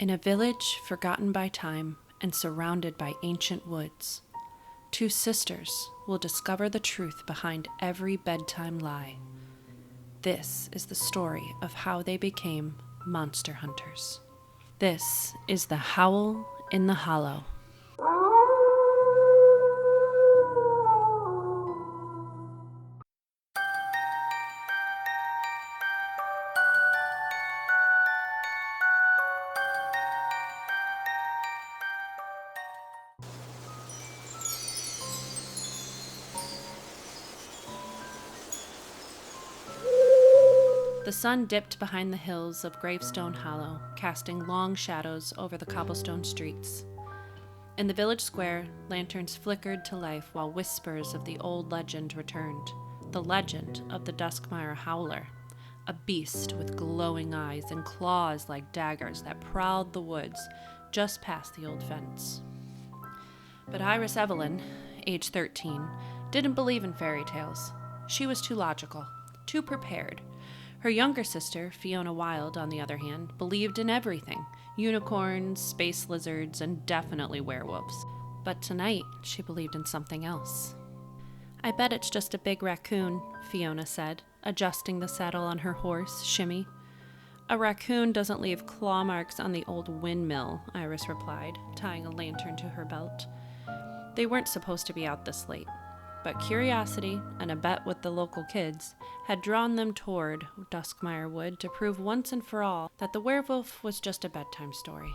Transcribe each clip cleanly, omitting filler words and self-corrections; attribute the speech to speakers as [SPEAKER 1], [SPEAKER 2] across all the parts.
[SPEAKER 1] In a village forgotten by time and surrounded by ancient woods, two sisters will discover the truth behind every bedtime lie. This is the story of how they became monster hunters. This is the Howl in the Hollow. The sun dipped behind the hills of Gravestone Hollow, casting long shadows over the cobblestone streets. In the village square, lanterns flickered to life while whispers of the old legend returned. The legend of the Duskmire Howler, a beast with glowing eyes and claws like daggers that prowled the woods just past the old fence. But Evelyn, age 13, didn't believe in fairy tales. She was too logical, too prepared. Her younger sister, Fiona Wylde, on the other hand, believed in everything: unicorns, space lizards, and definitely werewolves. But tonight, she believed in something else. "I bet it's just a big raccoon," Fiona said, adjusting the saddle on her horse, Shimmy. "A raccoon doesn't leave claw marks on the old windmill," Iris replied, tying a lantern to her belt. They weren't supposed to be out this late, but curiosity and a bet with the local kids had drawn them toward Duskmire Wood to prove once and for all that the werewolf was just a bedtime story.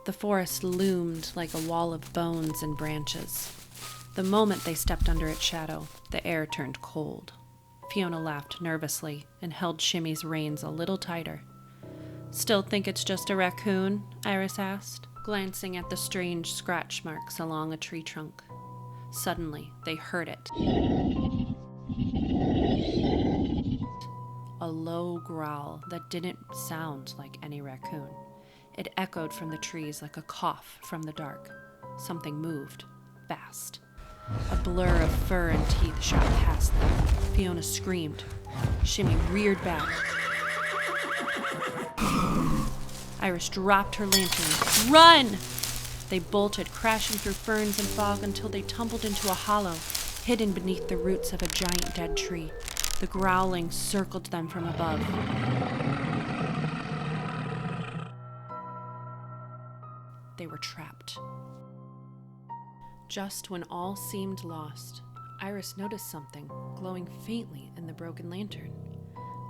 [SPEAKER 1] The forest loomed like a wall of bones and branches. The moment they stepped under its shadow, the air turned cold. Fiona laughed nervously and held Shimmy's reins a little tighter. "Still think it's just a raccoon?" Iris asked, glancing at the strange scratch marks along a tree trunk. Suddenly, they heard it. A low growl that didn't sound like any raccoon. It echoed from the trees like a cough from the dark. Something moved, fast. A blur of fur and teeth shot past them. Fiona screamed. Shimmy reared back. Iris dropped her lantern. "Run!" They bolted, crashing through ferns and fog until they tumbled into a hollow, hidden beneath the roots of a giant dead tree. The growling circled them from above. They were trapped. Just when all seemed lost, Iris noticed something glowing faintly in the broken lantern.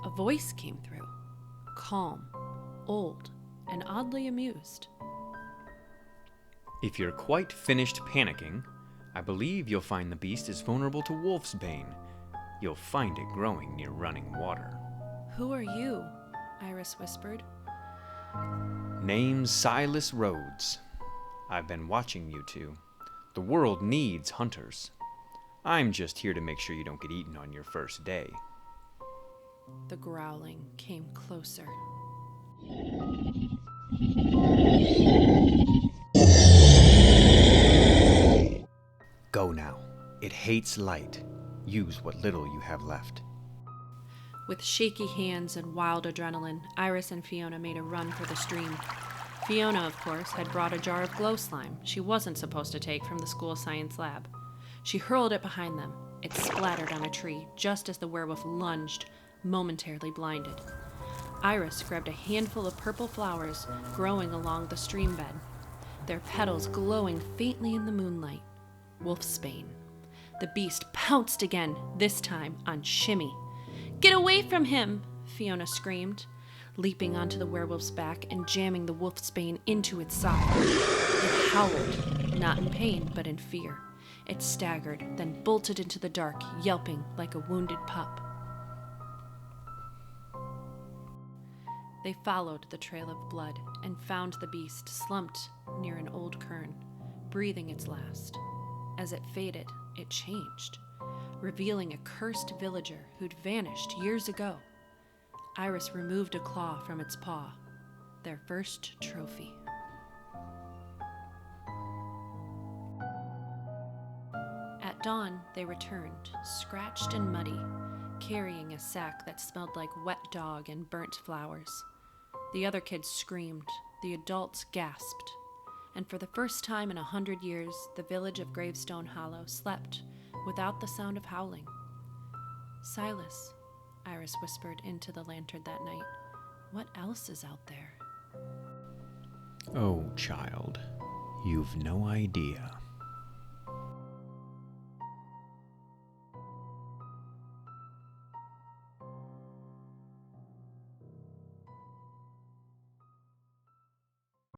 [SPEAKER 1] A voice came through, calm, old, and oddly amused.
[SPEAKER 2] "If you're quite finished panicking, I believe you'll find the beast is vulnerable to wolf's bane. You'll find it growing near running water."
[SPEAKER 1] "Who are you?" Iris whispered.
[SPEAKER 2] "Name's Silas Rhoads. I've been watching you two. The world needs hunters. I'm just here to make sure you don't get eaten on your first day."
[SPEAKER 1] The growling came closer.
[SPEAKER 2] "Go now. It hates light. Use what little you have left."
[SPEAKER 1] With shaky hands and wild adrenaline, Iris and Fiona made a run for the stream. Fiona, of course, had brought a jar of glow slime she wasn't supposed to take from the school science lab. She hurled it behind them. It splattered on a tree just as the werewolf lunged, momentarily blinded. Iris grabbed a handful of purple flowers growing along the stream bed, their petals glowing faintly in the moonlight. Wolfsbane. The beast pounced again, this time on Shimmy. "Get away from him!" Fiona screamed, leaping onto the werewolf's back and jamming the wolfsbane into its side. It howled, not in pain, but in fear. It staggered, then bolted into the dark, yelping like a wounded pup. They followed the trail of blood and found the beast slumped near an old cairn, breathing its last. As it faded, it changed, revealing a cursed villager who'd vanished years ago. Iris removed a claw from its paw, their first trophy. At dawn, they returned, scratched and muddy, carrying a sack that smelled like wet dog and burnt flowers. The other kids screamed. The adults gasped. And for the first time in 100 years, the village of Gravestone Hollow slept without the sound of howling. Silas, Iris whispered into the lantern that night, what else is out there?
[SPEAKER 2] Oh, child, you've no idea.